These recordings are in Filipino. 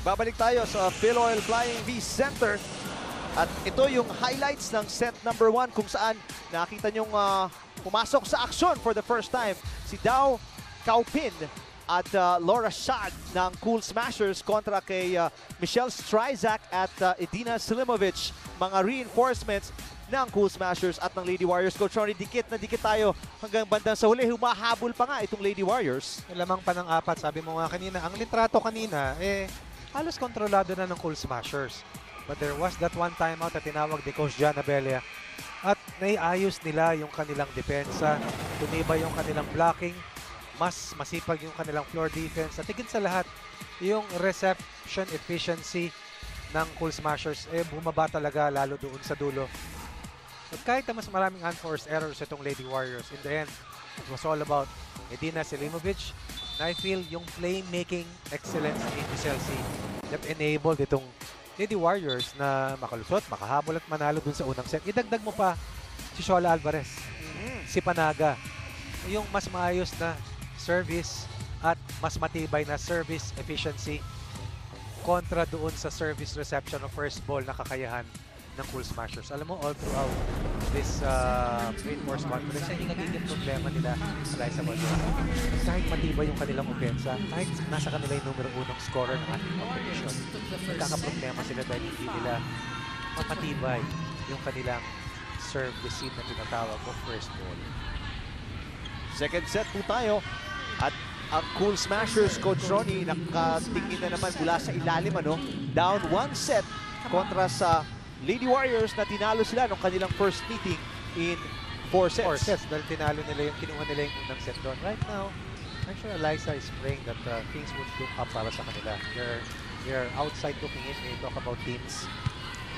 Babalik tayo sa Philoil Flying V Center. At ito yung highlights ng set number 1 kung saan nakita nyong pumasok sa aksyon for the first time si Dao Kaupin at Laura Shad ng Cool Smashers kontra kay Michelle Stryzak at Edina Slimovic. Mga reinforcements ng Cool Smashers at ng Lady Warriors. Coach Ronnie, dikit na dikit tayo hanggang bandang sa huli. Humahabol pa nga itong Lady Warriors. Lamang pa ng 4, sabi mo nga kanina. Ang litrato kanina, halos kontrolado na ng Cool Smashers. But there was that one timeout na tinawag ni Coach John Abella. At naiayos nila yung kanilang depensa. Tumibay yung kanilang blocking. Mas masipag yung kanilang floor defense. At higit sa lahat, yung reception efficiency ng Cool Smashers, bumaba talaga lalo doon sa dulo. At kahit na mas maraming unforced errors itong Lady Warriors, in the end, it was all about Edina Slimovic. And I feel yung playmaking excellence ni SLC that enabled itong Lady Warriors na makalusot, makahabol at manalo dun sa unang set. Idagdag mo pa si Shola Alvarez, si Panaga. Yung mas maayos na service at mas matibay na service efficiency kontra doon sa service reception of first ball na kakayahan ng Cool Smashers. Alam mo, all throughout this reinforced conference, hindi nagiging problema nila Eliza Valdez. Kahit matibay yung kanilang opensa, kahit nasa kanila yung numero 1 scorer ng ating competition, nagkakaproblema sila dahil hindi nila mapatibay yung kanilang serve receive na tinatawag o first ball. Second set po tayo. At ang Cool Smashers, Coach Ronnie, nakatingin na naman mula sa ilalim, down 1 set kontra sa Lady Warriors na tinalo sila nung kanilang first meeting in 4 sets. 4 sets dahil tinalo nila kinuha nila yung unang set doon. Right now, I'm sure Eliza is praying that things would look up para sa kanila. They're outside looking in when you talk about teams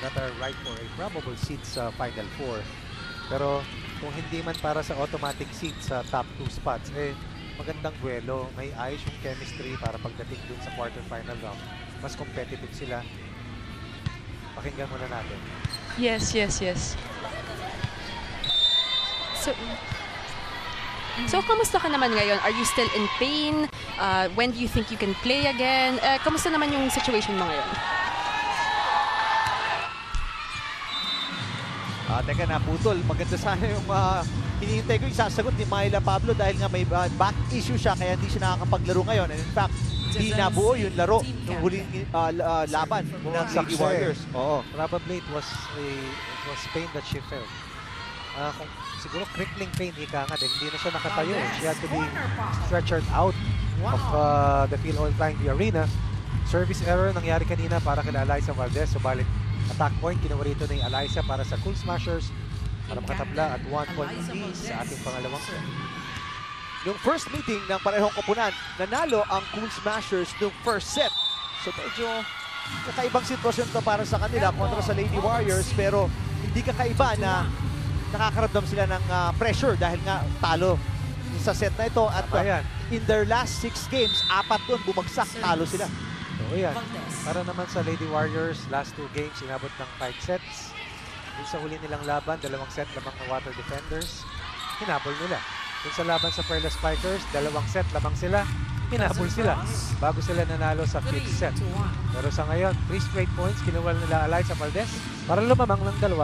that are right for a probable seed sa Final 4. Pero kung hindi man para sa automatic seed sa top 2 spots, magandang duelo. May ayos yung chemistry para pagdating dun sa quarterfinal round. Mas competitive sila. Pakinggan muna natin. Yes. So, kamusta ka naman ngayon? Are you still in pain? When do you think you can play again? Kamusta naman yung situation mo ngayon? Teka, naputol. Maganda sana yung hinihintay ko yung sasagot ni Myla Pablo dahil nga may back issue siya kaya hindi siya nakakapaglaro ngayon. And in fact, hindi nabuo yung laro ng huling laban ng Lady Warriors. Oo. Probably it was pain that she felt. Kung siguro crippling pain, ika nga din, hindi na siya nakatayo. She had to be stretchered out of the Philoil Flying V arena. Service error nangyari kanina para kay Eliza Valdez. Subalit attack point kinuha rito ni Eliza para sa Cool Smashers para makatabla at 1 point apiece sa ating pangalawang set. Yung first meeting ng parehong koponan, nanalo ang Cool Smashers ng first set. So medyo kakaibang sitwasyon to para sa kanila kontra sa Lady Warriors, pero hindi kakaiba na nakakaramdam sila ng pressure dahil nga talo sa set na ito. At in their last 6 games, 4 doon bumagsak, talo sila. So yan, para naman sa Lady Warriors, last 2 games, inabot ng 5 sets. Dun sa huli nilang laban, 2 set lamang ng Water Defenders, hinabol nila. Dun sa laban sa Perla Spikers, 2 set lamang sila, hinabol sila bago sila nanalo sa 5th set. Pero sa ngayon, 3 straight points, kinuha nila Eliza Valdez para lumamang ng 2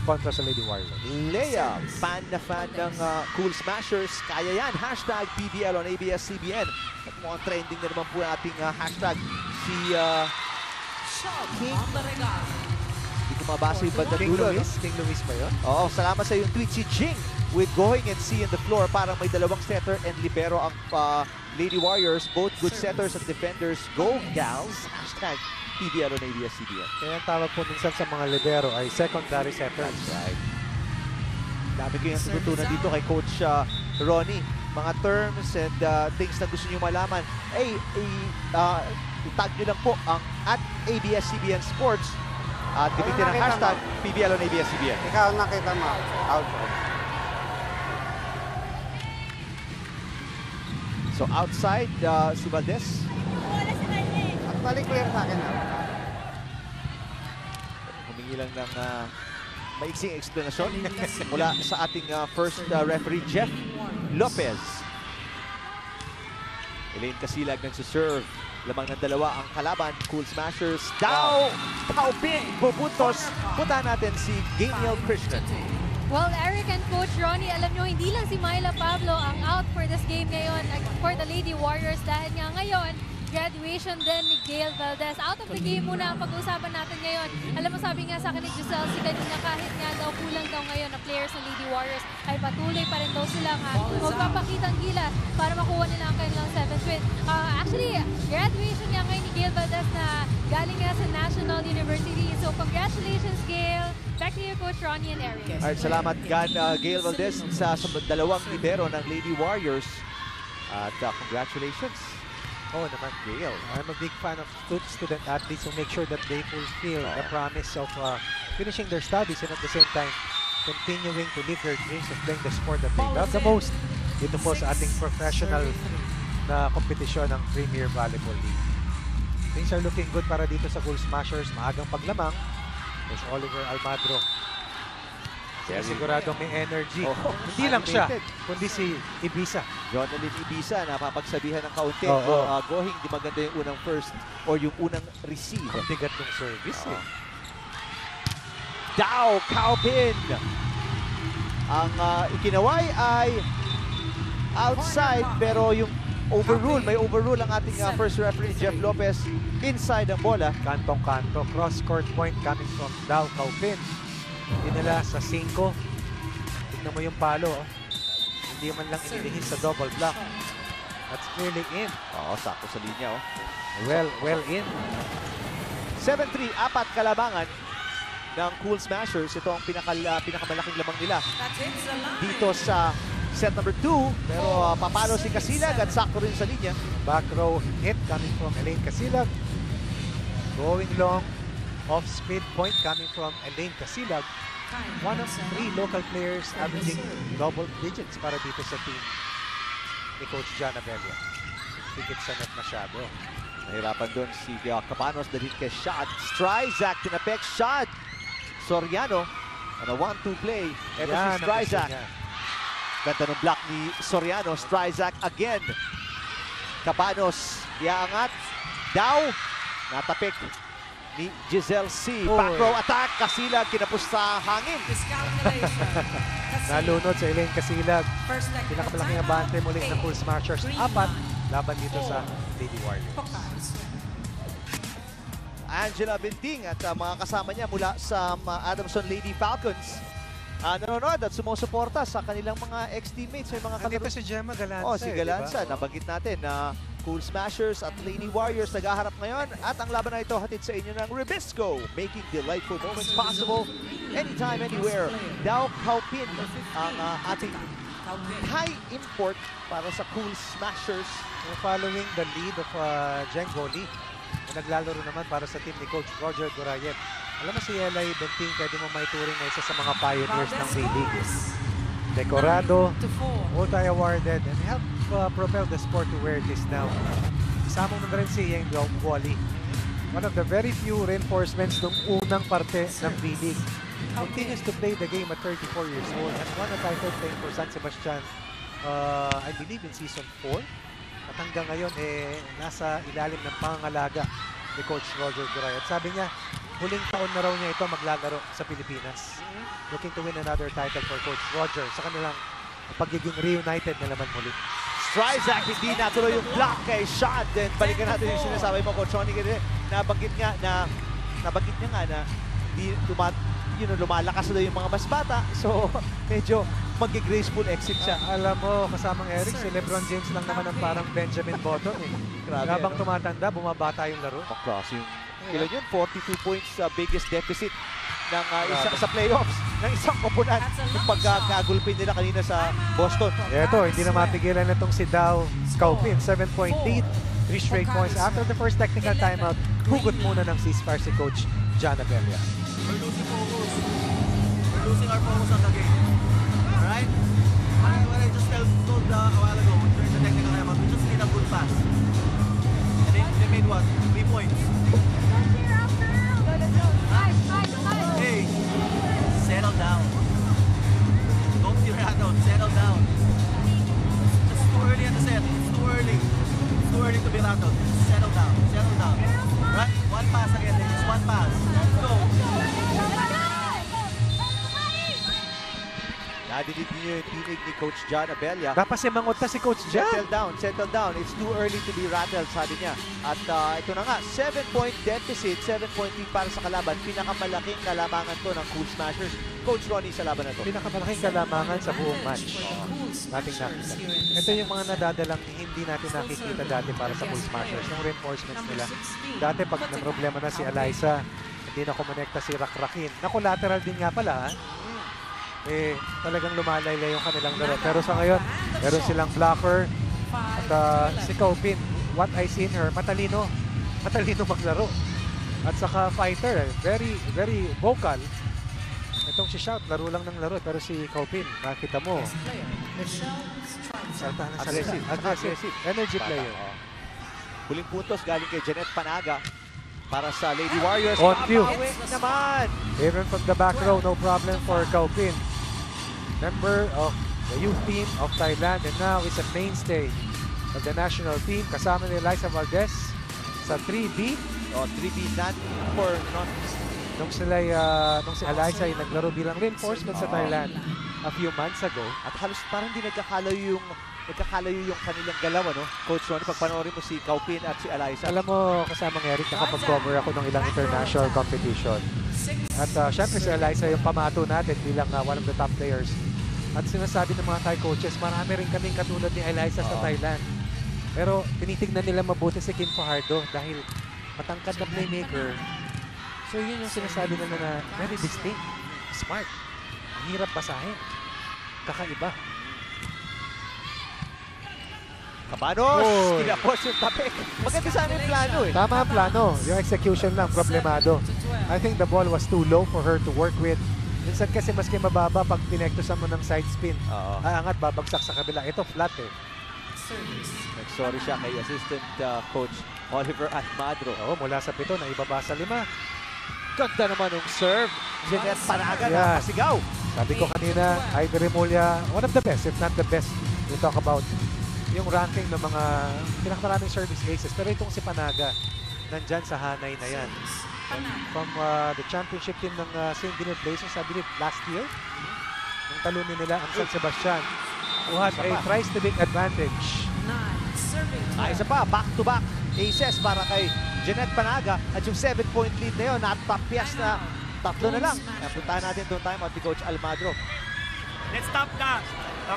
kontra sa Lady Warriors. Leia, fan na fan ng Cool Smashers. Kaya yan. Hashtag PBL on ABS-CBN. At mukhang trending na naman po ating hashtag. Si King. Hindi ko mabasa yung bandang dulo. King Luis ba yun? Oo, salamat sa yung tweet. Si Jing with going and see in the floor. Parang may 2 setter and libero ang Lady Warriors. Both good setters and defenders. Go, gals. Hashtag PBL on ABS-CBN. Kaya ang tawag po minsan sa mga libero ay secondary setters. That's right. Dami ko yung tututunan dito kay Coach Ronnie. Mga terms and things na gusto nyo malaman. Tag nyo lang po ang at ABS-CBN Sports at gamitin ang hashtag PBL on ABS-CBN. Ikaw nakita mo. Outside. So outside, si Valdez. Actually, clear sa akin. Humingi lang ng maiksing explanasyon mula sa ating first referee, Jeff Lopez. Elaine Casilag nagsuserve. Lamang ng dalawa ang kalaban. Cool Smashers. Dao! Kaupin! Pupuntos. Punta natin si Gabriel Christian. Well, Eric and Coach Ronnie, alam nyo, hindi lang si Myla Pablo ang out for this game ngayon for the Lady Warriors dahil nga ngayon, graduation din ni Gail Valdez. Out of the game muna ang pag-uusapan natin ngayon. Alam mo, sabi nga sa akin ni Giselle, si kanina kahit nga daw kulang daw ngayon na players ng Lady Warriors ay patuloy pa rin daw sila nga magpapakitang gilas para makuha nila ang kanilang 7th win. Actually, graduation nga ngayon ni Gail Valdez na galing nga sa National University. So, congratulations, Gail. Back to you, Coach Ronnie and Eric. Alright, salamat Gail Valdez sa dalawang libero ng Lady Warriors. At congratulations. Oo naman, Gail. I'm a big fan of student athletes who make sure that they fulfill the promise of finishing their studies and at the same time continuing to live their dreams of playing the sport that they love the most. Dito po sa ating professional na kompetisyon ng Premier Volleyball League. Things are looking good para dito sa Cool Smashers. Maagang paglamang. There's Oliver Almadro. Kaya sigurado may energy. Hindi lang siya, kundi si Ibiza. Jonalyn Ibiza, napapagsabihan ng kaunti. Going, di maganda yung unang first or yung unang receive. Ang bigat ng service eh. Dao Kaupin! Ang ikinaway ay outside pero yung overrule, may overrule ang ating first referee Jeff Lopez inside ang bola. Kantong-kanto, cross-court point coming from Dao Kaupin. Dinala sa 5. Tignan mo yung palo. Hindi man lang inilihis sa double block. That's clearly in. Sakto sa linya. Well in. 7-3, 4 kalabangan ng Cool Smashers. Ito ang pinakamalaking lamang nila dito sa set number 2. Pero papalo si Casilag at sakto rin sa linya. Back row hit coming from Elaine Casilag. Going long. Off-speed point coming from Elaine Casilag. One of 3 local players averaging double digits para dito sa team ni Coach John Abella. Tikit sa net masyado. Nahirapan doon si Cabanos dahil kay Shad. Stryzak, tinapek Shad. Soriano on a 1-2 play. Ever si Stryzak. Ganda ng block ni Soriano. Stryzak again. Cabanos, iaangat. Dao, natapik ni Giselle C. Back row attack. Casilag kinapos sa hangin. Nalunod sa Elaine Casilag. Pinakamalaking abante muli ng Cool Smashers. 4 laban dito sa Lady Warriors. Angela Binting at mga kasama niya mula sa Adamson Lady Falcons. Nanonood at sumusuporta sa kanilang mga ex-teammates. May mga Nandito si Gemma Galanza. si Galanza. Diba? Nabanggit natin na Cool Smashers at Lady Warriors naghaharap ngayon. At ang laban na ito hatid sa inyo ng Ribisco. Making delightful moments possible anytime, anywhere. Dao Kaupin ang ating Thai import para sa Cool Smashers. Following the lead of Jeng Goli. Naglalaro naman para sa team ni Coach Roger Durayet. Alam mo si Eli Benting, pwede mo maituring na isa sa mga pioneers ng V-League. Decorado, multi-awarded, and helped propel the sport to where it is now. Isama mo na rin si Yang Guoli. One of the very few reinforcements ng unang parte ng V-League. Continues to play the game at 34 years old and won a title playing for San Sebastian, I believe in season 4. At hanggang ngayon, nasa ilalim ng pangangalaga ni Coach Roger Durayet. Sabi niya, huling taon na raw niya ito maglalaro sa Pilipinas. Looking to win another title for Coach Roger sa kanilang pagiging reunited na naman muli. Stryzak, hindi natuloy yung block kay Shad. And balikan natin yung sinasabi mo, Coach Ronnie. Nabanggit niya nga na hindi lumalakas na yung mga mas bata. So, medyo mag-graceful exit siya. Alam mo, kasamang Eric, si Lebron James lang naman ang parang Benjamin Button. Grabe, habang tumatanda, bumabata yung laro. Klase yung kailan yun, 42 points biggest deficit ng sa playoffs ng isang koponan yung pagkagulpin nila kanina sa Boston. Ito, hindi na mapigilan na itong si Dao Kaupin. 7-point lead, 3 straight points. After the first technical timeout, hugot muna ng ceasefire si Coach John Abella. We're losing focus. We're losing our focus on the game. Alright? What I just told a while ago during the technical timeout, we just need a good pass. And they made what? 3 points. Hey, settle down. Don't be rattled. Settle down. It's just too early at the set. It's too early. early to be rattled. Settle down. Settle down. Right? One pass again, ladies. One pass. Let's go. Nadinig niyo yung tinig ni Coach John Abella. Napasimangot na si Coach Jan. Settle down. It's too early to be rattled, sabi niya. At ito na nga, 7-point deficit, 7-point lead para sa kalaban. Pinakamalaking kalamangan to ng Cool Smashers. Coach Ronnie sa laban na to. Pinakamalaking kalamangan sa buong match. Nating nakita. Ito yung mga nadadalang hindi natin nakikita dati para sa Cool Smashers. Yung reinforcements nila. Dati pag na problema na si Eliza, hindi na kumonekta si Rakrakin. Na collateral din nga pala, eh, talagang lumalaylay yung kanilang laro. Pero sa ngayon, meron silang blocker. At si Kaupin, what I seen her, matalino. Matalino maglaro. At saka fighter, very, very vocal. Itong si Shout, laro lang ng laro. Pero si Kaupin, nakita mo. Aggressive. Energy player. Huling puntos galing kay Janet Panaga para sa Lady Warriors. On cue. Papawik naman. Even from the back row, no problem for Kaupin. Member of the youth team of Thailand and now is a mainstay of the national team. Kasama ni Eliza Valdez sa 3B. 3B not for Nung si Eliza ay naglaro bilang reinforcement sa Thailand a few months ago. At halos parang hindi nagkakalayo yung kanilang galaw, ano? Coach Ronnie, pag panoorin mo si Kaupin at si Eliza. Alam mo, kasamang Eric, nakapag-cover ako ng ilang international competition. At syempre si Eliza yung pamato natin bilang one of the top players. At sinasabi ng mga Thai coaches, marami rin kaming katulad ni Eliza sa Thailand. Pero tinitignan nila mabuti si Kim Fajardo dahil matangkad na playmaker. So yun yung sinasabi nila na very distinct, smart, ang hirap basahin, kakaiba. Cabanos, kinapos yung tapik. Maganda sana yung plano eh. Tama ang plano, yung execution lang, problemado. I think the ball was too low for her to work with. Minsan kasi maski mababa pag pinektosan mo ng side spin, aangat, babagsak sa kabila. Ito flat eh. Nag-sorry siya kay assistant coach Oliver Almadro. Mula sa 7 na ibaba sa 5. Ganda naman yung serve. Jeanette Panaga na pasigaw. Sabi ko kanina, Ivy Remulla, one of the best, if not the best. We talk about yung ranking ng mga pinakamaraming service aces. Pero itong si Panaga, nandyan sa hanay na yan. And from the championship team ng St. Bernard Blazers, I believe last year, nung talunin nila ang San Sebastian, who had a tries to beat advantage. Isa pa, back-to-back aces para kay Jeanette Panaga at yung 7-point lead na yun, natapyas na 3 na lang. Kaya puntahan natin doon time at ni Coach Almadro. Let's stop that.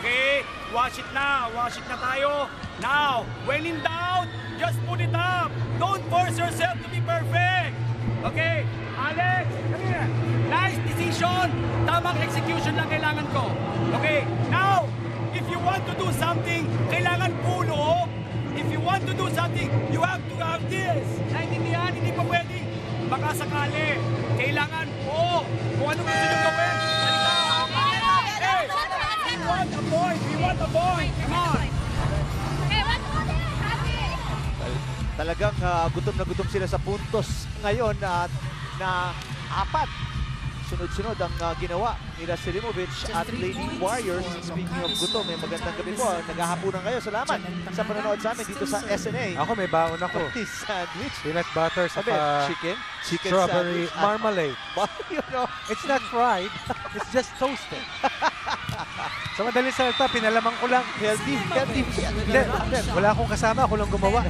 Okay? Watch it na tayo. Now, when in doubt, just put it up. Don't force yourself to be perfect. Okay? Alex, come here. Nice decision. Tamang execution lang kailangan ko. Okay? Now, if you want to do something, kailangan puno. If you want to do something, you have to have this. Naintindihan, hindi pa pwedeng baka sakali. Kailangan po. Kung ano gusto nyo gawin, salita. Hey! We want a point! We want a point! Come on! Talagang gutom na gutom sila sa puntos ngayon at na 4. Sunod-sunod ang ginawa nila Selimovic at Lady Warriors. Speaking of gutom, may magandang gabi po. Naghahapunan kayo. Salamat sa panonood sa amin dito sa SNA. Ako may baon ako. Sandwich. Peanut butter sa Chicken strawberry sandwich. marmalade. You know, It's not fried. It's just toasted. Sa madaling salita, pinalaman ko lang. healthy. Hindi, wala akong kasama. Ako lang gumawa.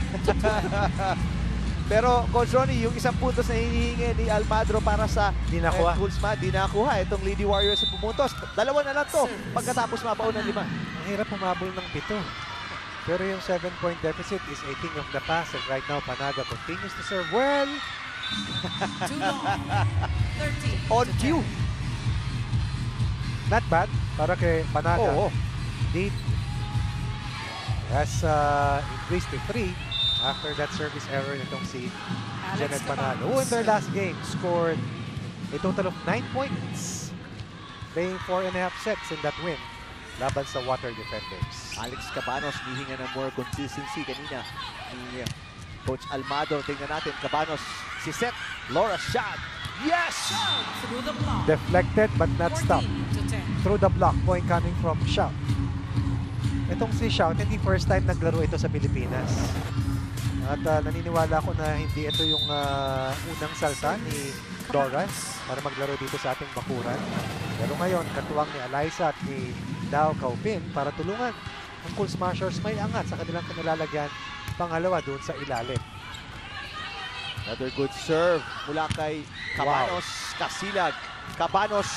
Pero Coach Ronnie, yung isang puntos na hinihingi ni Almadro para sa Di nakuha. di nakuha. Itong Lady Warriors sa pumuntos. 2 na lang to pagkatapos mabaon ng 5. Ang hirap humabol ng 7. Pero yung 7-point deficit is a thing of the past. And right now, Panaga continues to serve well. On cue. Not bad para kay Panaga. Oo. Lead has increased to 3 after that service error nitong si Janet Panaga, who in their last game scored a total of 9 points, playing 4.5 sets in that win laban sa Water Defenders. Alex Cabanos, hihinga ng more consistency kanina ni Coach Almadro. Tingnan natin, Cabanos, si Seth, Laura shot. Yes! Deflected but not stopped. Through the block, point coming from Shout. Itong si Shout, hindi first time naglaro ito sa Pilipinas. At naniniwala ako na hindi ito yung unang salta ni Doran para maglaro dito sa ating bakuran. Pero ngayon, katuwang ni Alyssa at ni Dao Kaupin para tulungan ang Cool Smashers may angat sa kanilang kanilalagyan pangalawa doon sa ilalim. Another good serve mula kay Cabanos. Kasilag. Cabanos.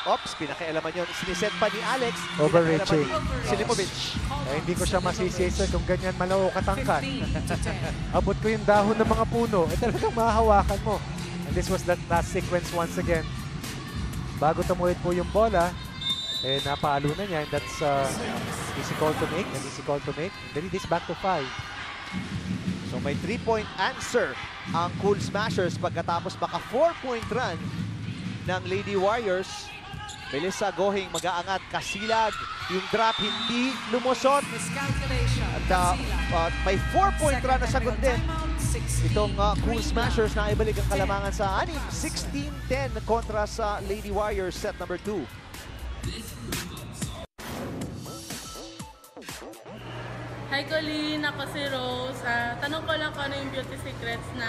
Ops, pinakialaman yun. Siniset pa ni Alex. Overreaching. Silipovic. Hindi ko siya masisisi kung ganyan malaw katangkat. Abot ko yung dahon ng mga puno. Talagang mahahawakan mo. And this was that last sequence once again. Bago tumuhid po yung bola, napalo na niya. And that's easy call to make. An easy call to make. Then it is back to 5. So may 3-point answer ang Cool Smashers pagkatapos maka 4-point run ng Lady Warriors. Melissa Gohing mag-aangat. Kasilag. Yung drop hindi lumusot. At may 4-point run na sagot din. Itong Cool Smashers na ibalik ang kalamangan sa 16-10 kontra sa Lady Warriors set number 2. Hi Colleen, ako si Rose. Tanong ko lang kung ano yung beauty secrets na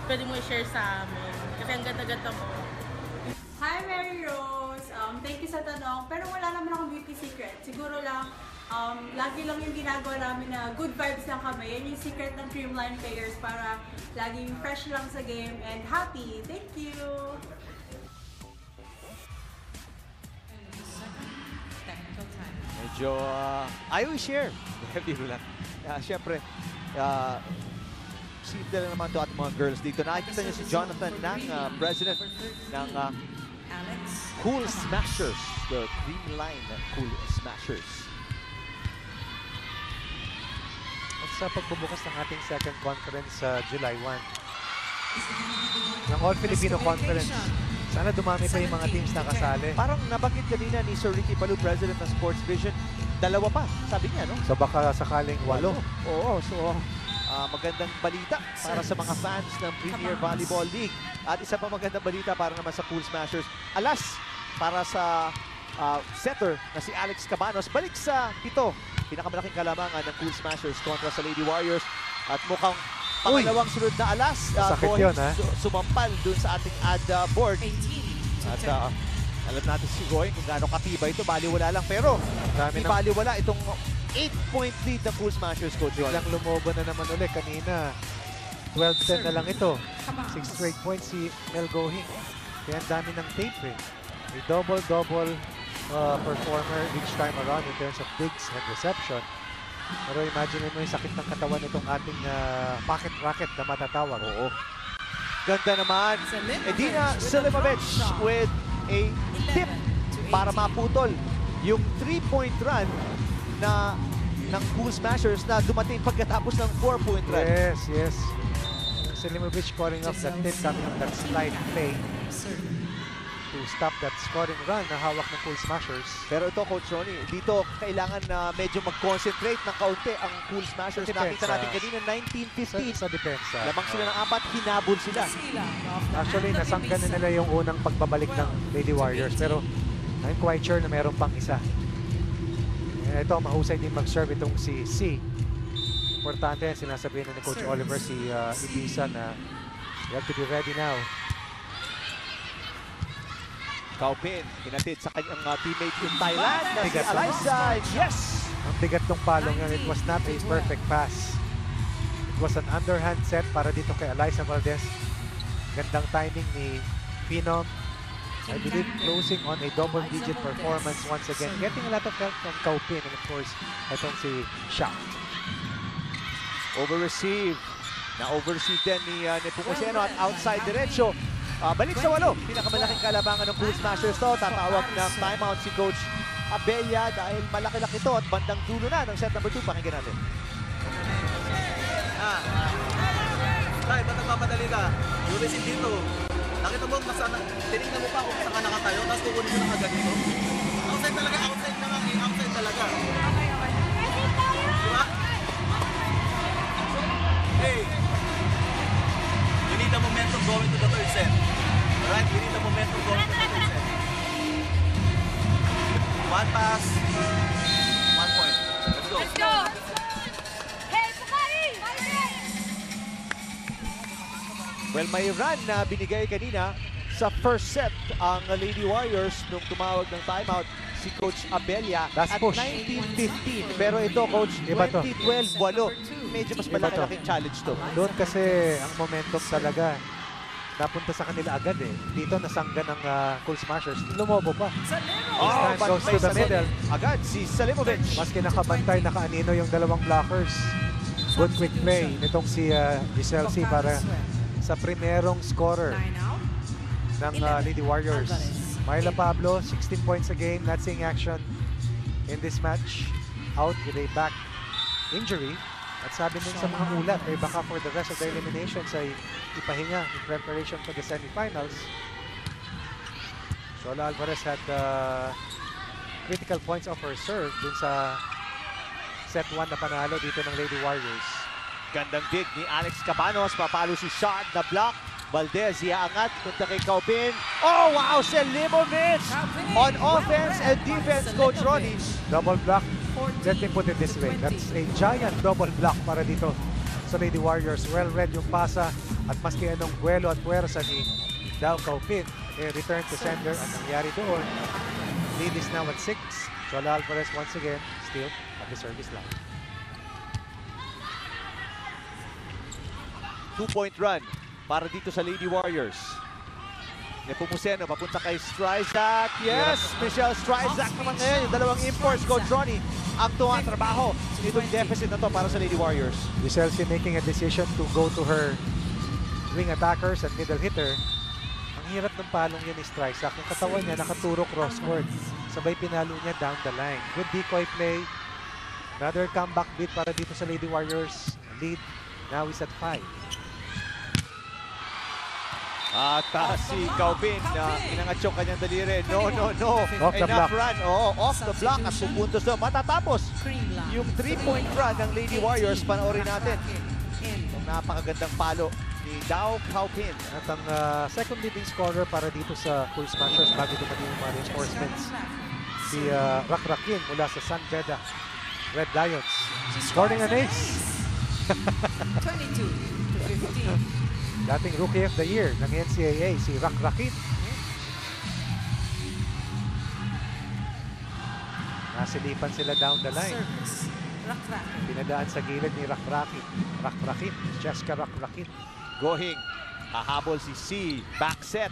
pwede mo i-share sa amin. Kasi ang ganda-ganda mo. Hi Mary Rose! Thank you sa tanong. Pero wala naman akong beauty secret. Siguro lang, lagi lang yung ginagawa namin na good vibes lang kami. Yan yung secret ng Dreamline players para laging fresh lang sa game and happy. Thank you! Medyo ayaw i-share. Biro lang. Siyempre, simple lang naman ito at mga girls dito. Nakikita niyo si Jonathan ng president ng Cool Smashers. The Dreamline Cool Smashers. At sa pagbubukas ng ating second conference sa July 1. Ng All Filipino Conference. Sana dumami pa yung mga teams na kasali. Parang nabanggit kanina ni Sir Ricky Palu, president ng Sports Vision, dalawa pa, sabi niya, no? So baka sakaling 8. Oo, so magandang balita para sa mga fans ng Premier Volleyball League. At isa pa magandang balita para naman sa Cool Smashers. Alas, para sa setter na si Alex Cabanos, balik sa 7. Pinakamalaking kalamangan ng Cool Smashers kontra sa Lady Warriors. At mukhang pangalawang sunod na alas. Sakit yun, ha? Sumampal dun sa ating ad board. At alam natin si Goy kung gaano katibay ito. Baliwala lang. Pero di baliwala itong 8-point lead ng Cool Smashers, Coach Ron. Biglang lumobo na naman ulit kanina. 12-10 na lang ito. 6 straight points si Mel Gohing. Kaya ang dami ng tape eh. A double-double performer each time around in terms of digs and reception. Pero imagine mo yung sakit ng katawan itong ating pocket rocket na matatawag. Oo. Ganda naman. Edina Silipovic with a tip para maputol yung 3-point run ng Cool Smashers na dumating pagkatapos ng 4-point run. Yes, yes. Silipovic scoring off that tip coming off that slide play to stop that scoring run na hawak ng Cool Smashers. Pero ito, Coach Ronnie, dito kailangan na medyo mag-concentrate ng kaunti ang Cool Smashers. Nakita natin kanina 19-15. Sa depensa. Lamang sila ng 4, hinabol sila. Actually, nasanggan na nila yung unang pagbabalik ng Lady Warriors. Pero I'm quite sure na meron pang isa. Ito, mahusay din mag-serve itong si C. Importante, sinasabihin na ni Coach Oliver si Ibiza na you have to be ready now. Kaupin, hinatid sa kanyang teammate in Thailand na si Bigat. Alyssa. Yes! Ang bigat ng palong yan. It was not a perfect pass. It was an underhand set para dito kay Alyssa Valdez. Gandang timing ni Phenom. I believe closing on a double-digit performance once again. Getting a lot of help from Kaupin and of course, itong si Shaft. Over-receive. Na-over-receive din ni Nepomuceno at outside diretso. Balik sa 8. Pinakamalaking kalabangan ng Cool Smashers to. Tatawag ng timeout si Coach Abella dahil malaki-laki ito at bandang dulo na ng set number 2. Pakinggan natin. Tay, ba't nagpapadali ka? Lumisin dito. Nakita mo, tinignan mo pa kung saan ka nakatayo, tapos kukunin mo na agad dito. Outside talaga, outside na nga eh. Outside talaga. Diba? Hey! You need the momentum going to the third set. Alright, you need the momentum going to the third set. One pass, 1 point. Let's go. Let's go! Hey, Pukai! Well, may run na binigay kanina sa first set ang Lady Warriors nung tumawag ng timeout si Coach Abella Last at push. 19-15. Pero ito, Coach, Iba to. 20-12, walo. Medyo mas Iba to. malaki-laking challenge to. Doon kasi ang momentum talaga napunta sa kanila agad eh. Dito nasangga ng Cool Smashers. Lumobo pa. Oh, time but goes may to the sagot middle. agad si Salimovic. Maski nakabantay, nakaanino yung dalawang blockers. Good quick play nitong si Giselle C para sa primerong scorer ng Lady Warriors. Myla Pablo, 16 points a game, not seeing action in this match. Out with a back injury. At sabi nun sa mga ulat, ay baka for the rest of the eliminations ay ipahinga in preparation for the semifinals. Shola Alvarez had critical points of her serve dun sa set 1 na panalo dito ng Lady Warriors. Gandang dig ni Alex Cabanos. Papalo si shot na block. Valdez, iaangat. Punta kay Kaupin. Oh, wow! Selimovic! On offense and defense, Coach Ronnie. Double block. Let me put it this way. That's a giant double block para dito sa Lady Warriors. Well read yung pasa at maski anong buwelo at puwersa ni Dao Kaupin. Return to sender. Ang nangyari doon. Lead is now at 6. Shola Alvarez once again still at the service line. 2-point run para dito sa Lady Warriors. Nepomuceno papunta kay Stryzak. Yes, Michelle Stryzak naman ngayon. Yung dalawang imports, Coach Ronnie, ang tumatrabaho nitong deficit na to para sa Lady Warriors. Giselle C making a decision to go to her wing attackers and middle hitter. Ang hirap ng palong yun ni Stryzak. Yung katawan niya nakaturo cross-court. Sabay pinalo niya down the line. Good decoy play. Another comeback beat para dito sa Lady Warriors. Lead now is at 5. At si Kaupin, inangat yung kanyang daliri. No. Off the Enough block. run. Off the block at pupuntos doon. Matatapos yung 3-point run ng Lady Warriors. Panoorin natin. Yung napakagandang palo ni Dao Kaupin. At ang second leading scorer para dito sa Cool Smashers bago dumating yung mga reinforcements. Si Rakrakin mula sa San Beda Red Lions. Scoring an ace. 22-15. Dating Rookie of the Year ng NCAA, si Rakrakin. Nasilipan sila down the line. Pinadaan sa gilid ni Rakrakin. Jessica Rakrakin. Gohing. Hahabol si C. Back set.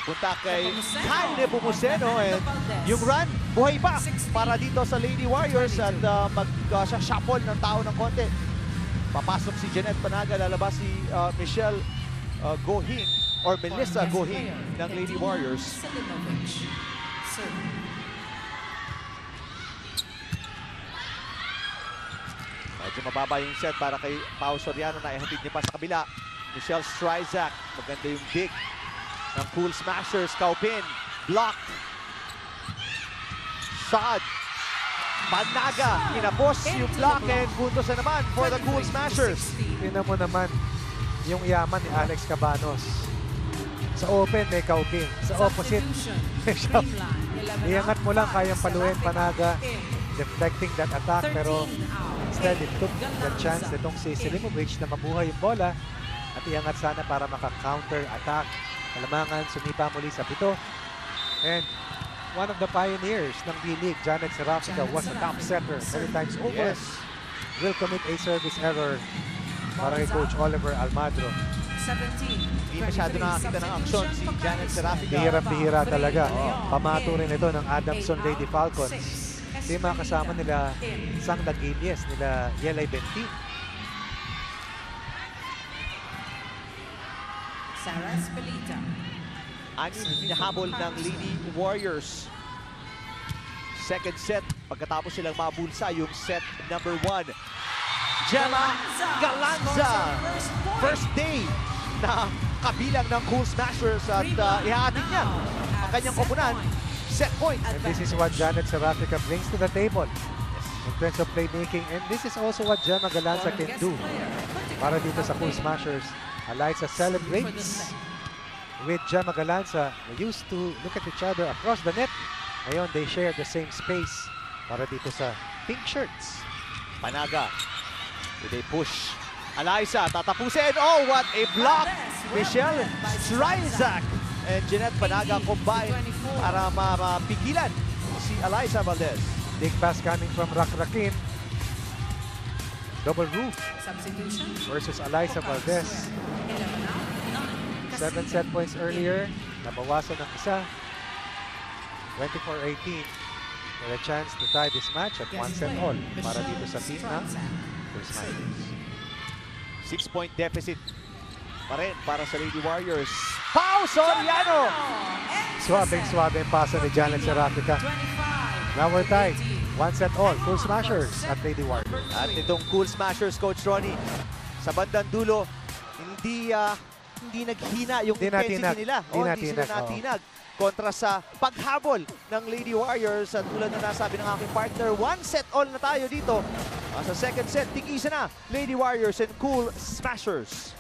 Punta kay Kyle Nepomuceno. And yung run, buhay pa para dito sa Lady Warriors. At mag-shuffle ng tao ng konti. Papasok si Jeanette Panaga. Lalabas si Michelle Gohing or Melissa Gohing ng Lady Warriors. Medyo mababa yung set para kay Pao Soriano na ihatid niya pa sa kabila. Michelle Stryzak, maganda yung dig ng Cool Smashers. Kaupin, blocked. Shot. Panaga, kinapos yung block and puntos na naman for the Cool Smashers. Tingnan mo naman yung yaman ni Alex Cabanos. Sa open, may Kaupin. Sa opposite, may shot. Iangat mo lang, kayang paluin Panaga, deflecting that attack. Pero instead, it took the chance nitong si Selimovic na mabuhay yung bola at iangat sana para maka-counter attack. Kalamangan, sumipa muli sa pito. And one of the pioneers ng D-League, Janet Serafica, was a top setter many times over. Yes. Will commit a service error para kay Coach Oliver Almadro. Hindi masyado nakakita ng aksyon si Janet Serafica. Bihirang-bihira talaga. Pamato rin ito ng Adamson Lady Falcons. Ito yung mga kasama nila Sang Laguilies, nila Yelay Benti. Sarah Espelita. Anim hinahabol ng Lady Warriors. Second set, pagkatapos silang mabulsa yung set number 1. Gemma Galanza, first day na kabilang ng Cool Smashers at ihahatid niya ang kanyang koponan, set point. And this is what Janet Serafica brings to the table in terms of playmaking. And this is also what Gemma Galanza can do para dito sa Cool Smashers. Eliza celebrates with Gemma Galanza. They used to look at each other across the net. Ngayon, they share the same space para dito sa pink shirts. Panaga with a push. Eliza, tatapusin. Oh, what a block Michelle Sryzak and Jeanette Panaga combine para mapigilan si Eliza Valdez. Big pass coming from Rakrakin. Double roof Substitution. versus Eliza Valdez. 7 set points earlier. Nabawasan ng isa. 24-18. For a chance to tie this match at 1 set all para dito sa team na Cool Smashers. 6-point deficit pa rin para sa Lady Warriors. Pau Soriano! Swabing-swabe ang pasa ni Janet Serafica. Now we're tied. 1 set all. Cool Smashers at Lady Warriors. At itong Cool Smashers, Coach Ronnie, sa bandang dulo, hindi naghina yung intensity nila. Hindi sila natinag. Kontra sa paghabol ng Lady Warriors. At tulad na nasabi ng aking partner, 1 set all na tayo dito. Sa second set, tig-isa na Lady Warriors and Cool Smashers.